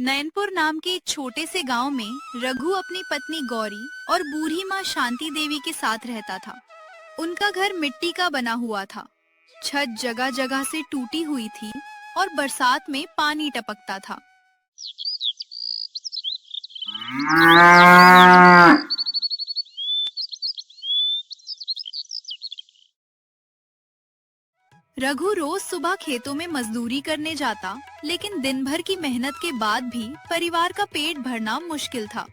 नैनपुर नाम के एक छोटे से गांव में रघु अपनी पत्नी गौरी और बूढ़ी माँ शांति देवी के साथ रहता था। उनका घर मिट्टी का बना हुआ था। छत जगह जगह से टूटी हुई थी और बरसात में पानी टपकता था। रघु रोज सुबह खेतों में मजदूरी करने जाता, लेकिन दिन भर की मेहनत के बाद भी परिवार का पेट भरना मुश्किल था।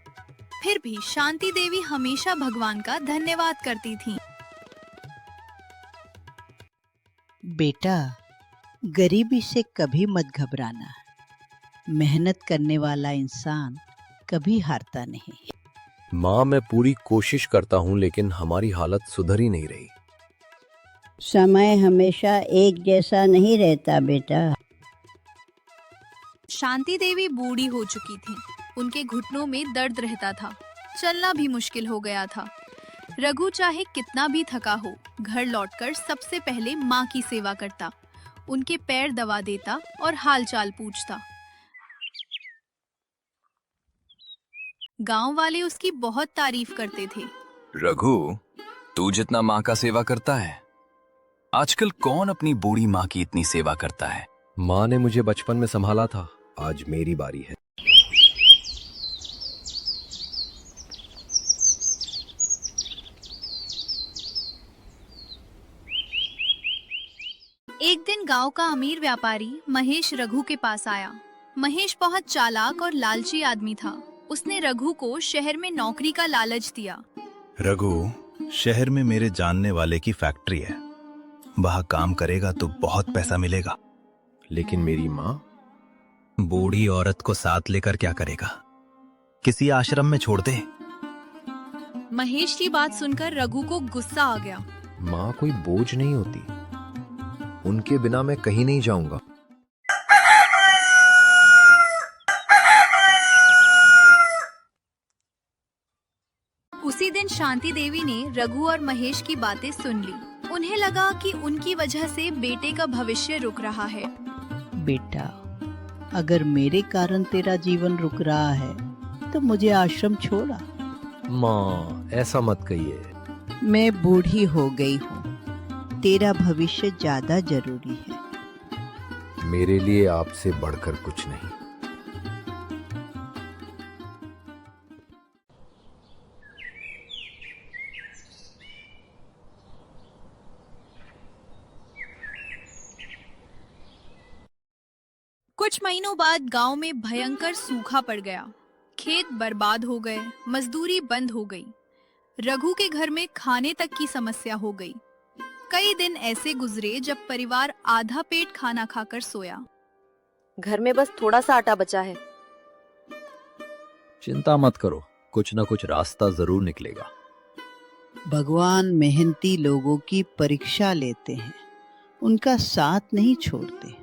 फिर भी शांति देवी हमेशा भगवान का धन्यवाद करती थीं। बेटा, गरीबी से कभी मत घबराना। मेहनत करने वाला इंसान कभी हारता नहीं। माँ, मैं पूरी कोशिश करता हूँ लेकिन हमारी हालत सुधर ही नहीं रही। समय हमेशा एक जैसा नहीं रहता बेटा। शांति देवी बूढ़ी हो चुकी थी। उनके घुटनों में दर्द रहता था। चलना भी मुश्किल हो गया था। रघु चाहे कितना भी थका हो, घर लौटकर सबसे पहले माँ की सेवा करता, उनके पैर दबा देता और हालचाल पूछता। गांव वाले उसकी बहुत तारीफ करते थे। रघु, तू जितना माँ का सेवा करता है, आजकल कौन अपनी बूढ़ी माँ की इतनी सेवा करता है। माँ ने मुझे बचपन में संभाला था, आज मेरी बारी है। एक दिन गांव का अमीर व्यापारी महेश रघु के पास आया। महेश बहुत चालाक और लालची आदमी था। उसने रघु को शहर में नौकरी का लालच दिया। रघु, शहर में मेरे जानने वाले की फैक्ट्री है, वहां काम करेगा तो बहुत पैसा मिलेगा। लेकिन मेरी माँ? बूढ़ी औरत को साथ लेकर क्या करेगा? किसी आश्रम में छोड़ दे। महेश की बात सुनकर रघु को गुस्सा आ गया। माँ कोई बोझ नहीं होती, उनके बिना मैं कहीं नहीं जाऊंगा। उसी दिन शांति देवी ने रघु और महेश की बातें सुन ली। उन्हें लगा कि उनकी वजह से बेटे का भविष्य रुक रहा है। बेटा, अगर मेरे कारण तेरा जीवन रुक रहा है तो मुझे आश्रम छोड़ा। माँ, ऐसा मत कहिए। मैं बूढ़ी हो गई हूँ, तेरा भविष्य ज्यादा जरूरी है। मेरे लिए आपसे बढ़कर कुछ नहीं। कुछ महीनों बाद गांव में भयंकर सूखा पड़ गया। खेत बर्बाद हो गए, मजदूरी बंद हो गई। रघु के घर में खाने तक की समस्या हो गई। कई दिन ऐसे गुजरे जब परिवार आधा पेट खाना खाकर सोया। घर में बस थोड़ा सा आटा बचा है। चिंता मत करो, कुछ ना कुछ रास्ता जरूर निकलेगा। भगवान मेहनती लोगों की परीक्षा लेते हैं, उनका साथ नहीं छोड़ते।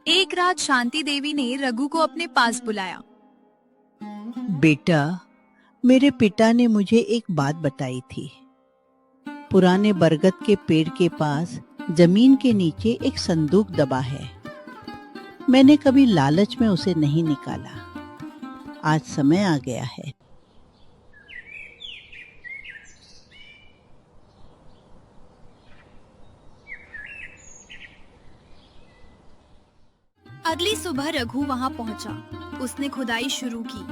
एक रात शांति देवी ने रघु को अपने पास बुलाया। बेटा, मेरे पिता ने मुझे एक बात बताई थी। पुराने बरगद के पेड़ के पास जमीन के नीचे एक संदूक दबा है। मैंने कभी लालच में उसे नहीं निकाला। आज समय आ गया है। अगली सुबह रघु वहां पहुंचा। उसने खुदाई शुरू की।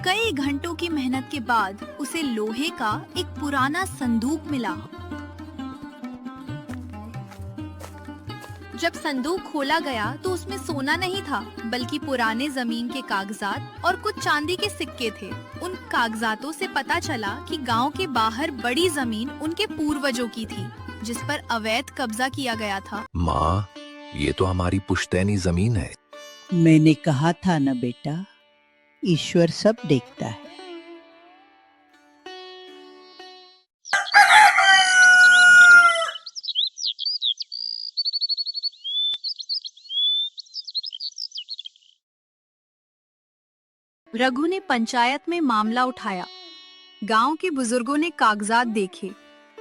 कई घंटों की मेहनत के बाद उसे लोहे का एक पुराना संदूक मिला। जब संदूक खोला गया तो उसमें सोना नहीं था, बल्कि पुराने जमीन के कागजात और कुछ चांदी के सिक्के थे। उन कागजातों से पता चला कि गांव के बाहर बड़ी जमीन उनके पूर्वजों की थी, जिस पर अवैध कब्जा किया गया था। माँ, ये तो हमारी पुश्तैनी जमीन है। मैंने कहा था ना बेटा, ईश्वर सब देखता है। रघु ने पंचायत में मामला उठाया। गांव के बुजुर्गों ने कागजात देखे।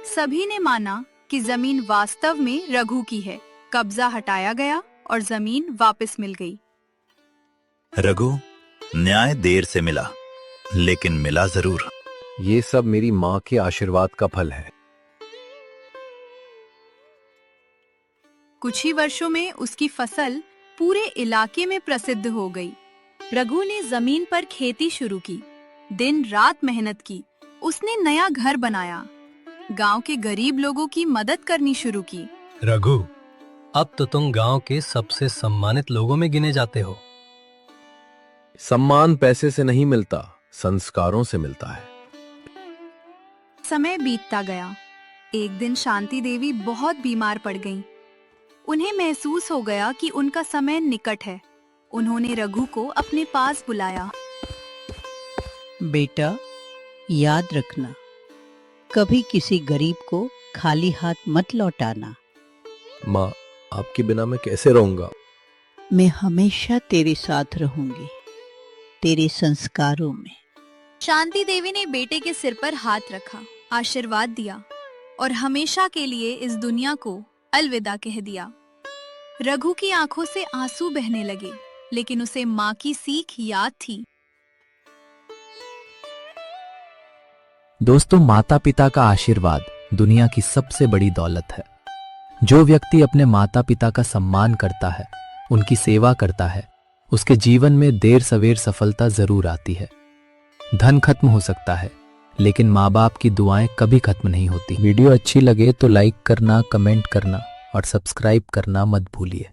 सभी ने माना कि जमीन वास्तव में रघु की है। कब्जा हटाया गया और जमीन वापस मिल गई। रघु, न्याय देर से मिला, लेकिन मिला जरूर। ये सब मेरी माँ के आशीर्वाद का फल है। कुछ ही वर्षों में उसकी फसल पूरे इलाके में प्रसिद्ध हो गई। रघु ने जमीन पर खेती शुरू की, दिन रात मेहनत की। उसने नया घर बनाया, गांव के गरीब लोगों की मदद करनी शुरू की। रघु, अब तो तुम गांव के सबसे सम्मानित लोगों में गिने जाते हो। सम्मान पैसे से नहीं मिलता, संस्कारों से मिलता है। समय बीतता गया। एक दिन शांति देवी बहुत बीमार पड़ गईं। उन्हें महसूस हो गया कि उनका समय निकट है। उन्होंने रघु को अपने पास बुलाया। बेटा, याद रखना, कभी किसी गरीब को खाली हाथ मत लौटाना। माँ, आपके बिना मैं कैसे रहूंगा? मैं हमेशा तेरे साथ रहूंगी, तेरे संस्कारों में। शांति देवी ने बेटे के सिर पर हाथ रखा, आशीर्वाद दिया और हमेशा के लिए इस दुनिया को अलविदा कह दिया। रघु की आंखों से आंसू बहने लगे, लेकिन उसे माँ की सीख याद थी। दोस्तों, माता पिता का आशीर्वाद दुनिया की सबसे बड़ी दौलत है। जो व्यक्ति अपने माता पिता का सम्मान करता है, उनकी सेवा करता है, उसके जीवन में देर सवेर सफलता जरूर आती है। धन खत्म हो सकता है, लेकिन माँ बाप की दुआएं कभी खत्म नहीं होती। वीडियो अच्छी लगे तो लाइक करना, कमेंट करना और सब्सक्राइब करना मत भूलिए।